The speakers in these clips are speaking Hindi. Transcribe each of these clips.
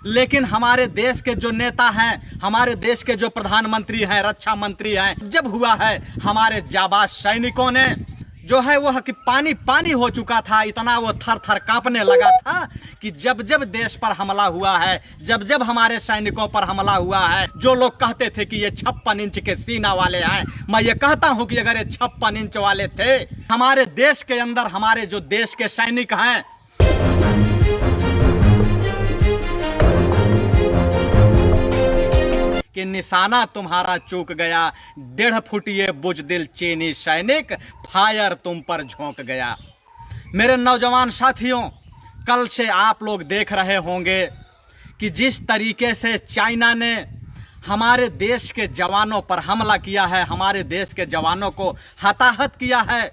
लेकिन हमारे देश के जो नेता हैं, हमारे देश के जो प्रधानमंत्री हैं, रक्षा मंत्री हैं, जब हुआ है हमारे जाबाज सैनिकों ने जो है वह कि पानी पानी हो चुका था, इतना वो थर थर कांपने लगा था कि जब जब देश पर हमला हुआ है, जब जब हमारे सैनिकों पर हमला हुआ है, जो लोग कहते थे कि ये 56 इंच के सीना वाले हैं, मैं ये कहता हूं कि अगर ये 56 इंच वाले थे, हमारे देश के अंदर हमारे जो देश के सैनिक हैं, कि निशाना तुम्हारा चूक गया, 1.5 फुट ये बुजदिल चीनी सैनिक, फायर तुम पर झोंक गया। मेरे नौजवान साथियों, कल से आप लोग देख रहे होंगे कि जिस तरीके से चाइना ने हमारे देश के जवानों पर हमला किया है, हमारे देश के जवानों को हताहत किया है,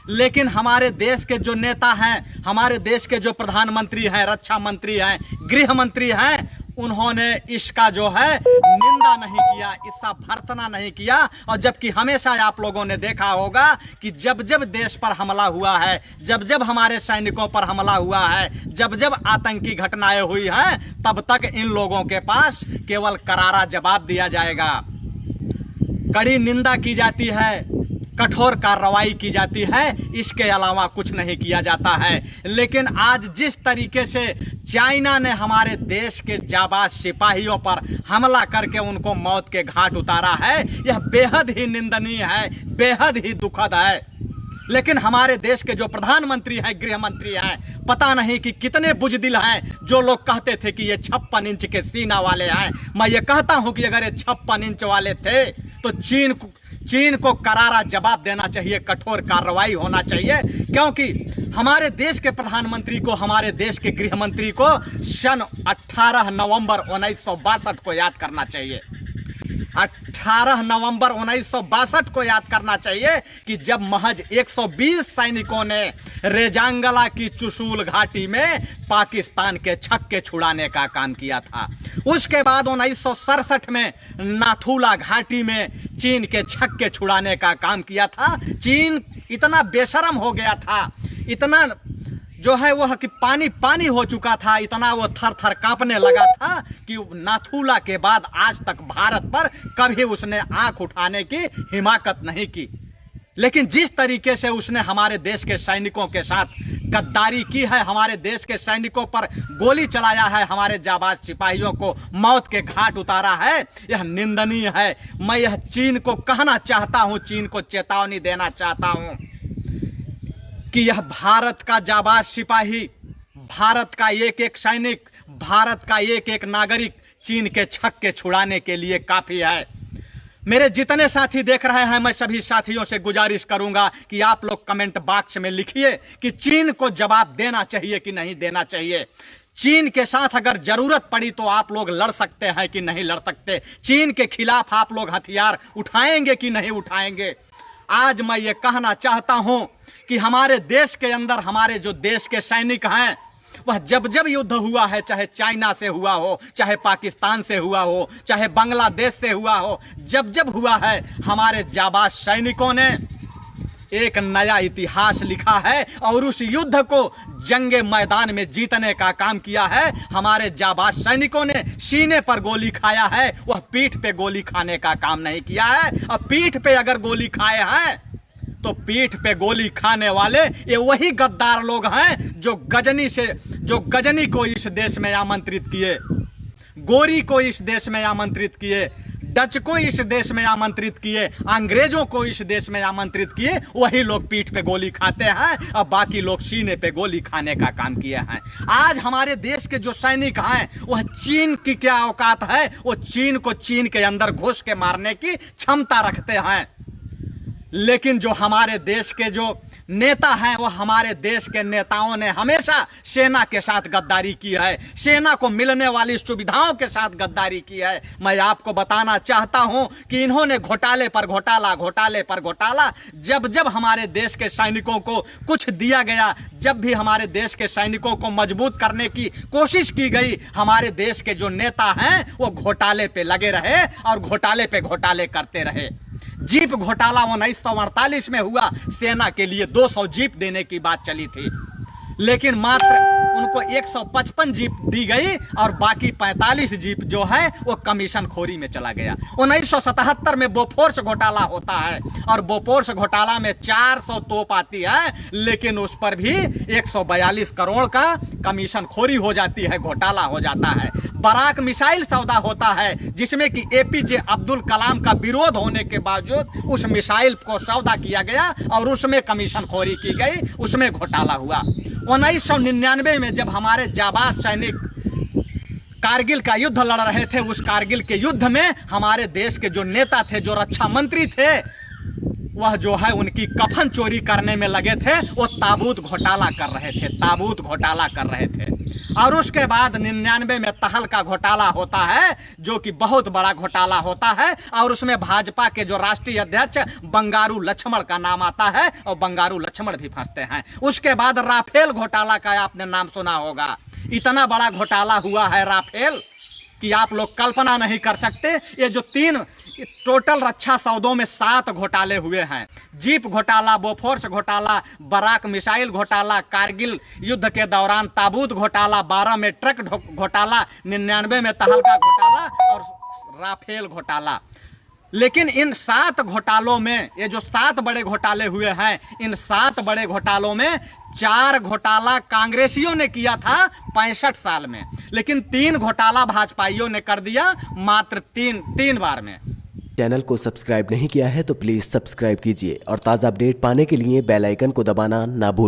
लेकिन हमारे देश के जो नेता हैं, हमारे देश के जो प्रधानमंत्री हैं, रक्षा मंत्री हैं, गृह मंत्री हैं, उन्होंने इसका जो है निंदा नहीं किया, इसका भर्त्सना नहीं किया। और जबकि हमेशा आप लोगों ने देखा होगा कि जब जब देश पर हमला हुआ है, जब जब हमारे सैनिकों पर हमला हुआ है, जब जब आतंकी घटनाएं हुई हैं, तब तक इन लोगों के पास केवल करारा जवाब दिया जाएगा, कड़ी निंदा की जाती है, कठोर कार्रवाई की जाती है, इसके अलावा कुछ नहीं किया जाता है। लेकिन आज जिस तरीके से चाइना ने हमारे देश के जाबाज सिपाहियों पर हमला करके उनको मौत के घाट उतारा है, यह बेहद ही निंदनीय है, बेहद ही दुखद है। लेकिन हमारे देश के जो प्रधानमंत्री हैं, गृह मंत्री हैं, पता नहीं कि कितने बुजदिल हैं, जो लोग कहते थे कि ये 56 इंच के सीना वाले हैं। मैं ये कहता हूं कि अगर ये 56 इंच वाले थे तो चीन को करारा जवाब देना चाहिए, कठोर कार्रवाई होना चाहिए, क्योंकि हमारे देश के प्रधानमंत्री को, हमारे देश के गृह मंत्री को सन 18 नवंबर 1962 को याद करना चाहिए। 18 नवंबर 1962 को याद करना चाहिए कि जब महज 120 सैनिकों ने रेजांगला की चुशूल घाटी में पाकिस्तान के छक्के छुड़ाने का काम किया था। उसके बाद 1967 में नाथुला घाटी में चीन के छक्के छुड़ाने का काम किया था। चीन इतना बेशरम हो गया था, इतना जो है वह कि पानी पानी हो चुका था, इतना वो थर थर कांपने लगा था कि नाथुला के बाद आज तक भारत पर कभी उसने आंख उठाने की हिमाकत नहीं की। लेकिन जिस तरीके से उसने हमारे देश के सैनिकों के साथ गद्दारी की है, हमारे देश के सैनिकों पर गोली चलाया है, हमारे जाबाज सिपाहियों को मौत के घाट उतारा है, यह निंदनीय है। मैं यह चीन को कहना चाहता हूं, चीन को चेतावनी देना चाहता हूं कि यह भारत का जाबाज सिपाही, भारत का एक एक सैनिक, भारत का एक एक नागरिक चीन के छक्के छुड़ाने के लिए काफी है। मेरे जितने साथी देख रहे हैं, मैं सभी साथियों से गुजारिश करूंगा कि आप लोग कमेंट बॉक्स में लिखिए कि चीन को जवाब देना चाहिए कि नहीं देना चाहिए। चीन के साथ अगर जरूरत पड़ी तो आप लोग लड़ सकते हैं कि नहीं लड़ सकते। चीन के खिलाफ आप लोग हथियार उठाएंगे कि नहीं उठाएंगे। आज मैं ये कहना चाहता हूं कि हमारे देश के अंदर हमारे जो देश के सैनिक हैं, वह जब जब युद्ध हुआ है, चाहे चाइना से हुआ हो, चाहे पाकिस्तान से हुआ हो, चाहे बांग्लादेश से हुआ हो, जब जब हुआ है, हमारे जाबाज सैनिकों ने एक नया इतिहास लिखा है और उस युद्ध को जंगे मैदान में जीतने का काम किया है। हमारे जाबाज सैनिकों ने सीने पर गोली खाया है, वह पीठ पे गोली खाने का काम नहीं किया है। और पीठ पे अगर गोली खाए हैं तो पीठ पे गोली खाने वाले ये वही गद्दार लोग हैं जो गजनी को इस देश में आमंत्रित किए, गोरी को इस देश में आमंत्रित किए, डच को इस देश में आमंत्रित किए, अंग्रेजों को इस देश में आमंत्रित किए। वही लोग पीठ पे गोली खाते हैं और बाकी लोग सीने पे गोली खाने का काम किए हैं। आज हमारे देश के जो सैनिक हैं, वह चीन की क्या औकात है, वो चीन को चीन के अंदर घुस के मारने की क्षमता रखते हैं। लेकिन जो हमारे देश के जो नेता हैं, वो हमारे देश के नेताओं ने हमेशा सेना के साथ गद्दारी की है, सेना को मिलने वाली सुविधाओं के साथ गद्दारी की है। मैं आपको बताना चाहता हूं कि इन्होंने घोटाले पर घोटाला, घोटाले पर घोटाला, जब जब हमारे देश के सैनिकों को कुछ दिया गया, जब भी हमारे देश के सैनिकों को मजबूत करने की कोशिश की गई, हमारे देश के जो नेता हैं वो घोटाले पे लगे रहे और घोटाले पे घोटाले करते रहे। जीप घोटाला 1948 में हुआ, सेना के लिए 200 जीप देने की बात चली थी। लेकिन मात्र उनको 155 जीप दी गई और बाकी 45 जीप जो है वो कमीशन खोरी में चला गया। 1977 में बोफोर्स घोटाला होता है और बोफोर्स घोटाला में 400 तोप आती है, लेकिन उस पर भी 142 करोड़ का कमीशन खोरी हो जाती है, घोटाला हो जाता है। बराक मिसाइल सौदा होता है जिसमें कि एपीजे अब्दुल कलाम का विरोध होने के बावजूद उस मिसाइल को सौदा किया गया और उसमें कमीशन खोरी की गई, उसमें घोटाला हुआ। 1999 में जब हमारे जाबाज सैनिक कारगिल का युद्ध लड़ रहे थे, उस कारगिल के युद्ध में हमारे देश के जो नेता थे, जो रक्षा मंत्री थे, वह जो है उनकी कफन चोरी करने में लगे थे, वो ताबूत घोटाला कर रहे थे, ताबूत घोटाला कर रहे थे। और उसके बाद 99 में तहल का घोटाला होता है, जो कि बहुत बड़ा घोटाला होता है और उसमें भाजपा के जो राष्ट्रीय अध्यक्ष बंगारू लक्ष्मण का नाम आता है और बंगारू लक्ष्मण भी फंसते हैं। उसके बाद राफेल घोटाला का आपने नाम सुना होगा। इतना बड़ा घोटाला हुआ है राफेल कि आप लोग कल्पना नहीं कर सकते। ये जो टोटल रक्षा सौदों में 7 घोटाले हुए हैं, जीप घोटाला, बोफोर्स घोटाला, बराक मिसाइल घोटाला, कारगिल युद्ध के दौरान ताबूत घोटाला, 12 में ट्रक घोटाला, 99 में तहलका घोटाला और राफेल घोटाला। लेकिन इन 7 घोटालों में, ये जो 7 बड़े घोटाले हुए हैं, इन 7 बड़े घोटालों में 4 घोटाला कांग्रेसियों ने किया था 65 साल में, लेकिन 3 घोटाला भाजपाइयों ने कर दिया मात्र तीन बार में। चैनल को सब्सक्राइब नहीं किया है तो प्लीज़ सब्सक्राइब कीजिए और ताज़ा अपडेट पाने के लिए बेल आइकन को दबाना ना भूलें।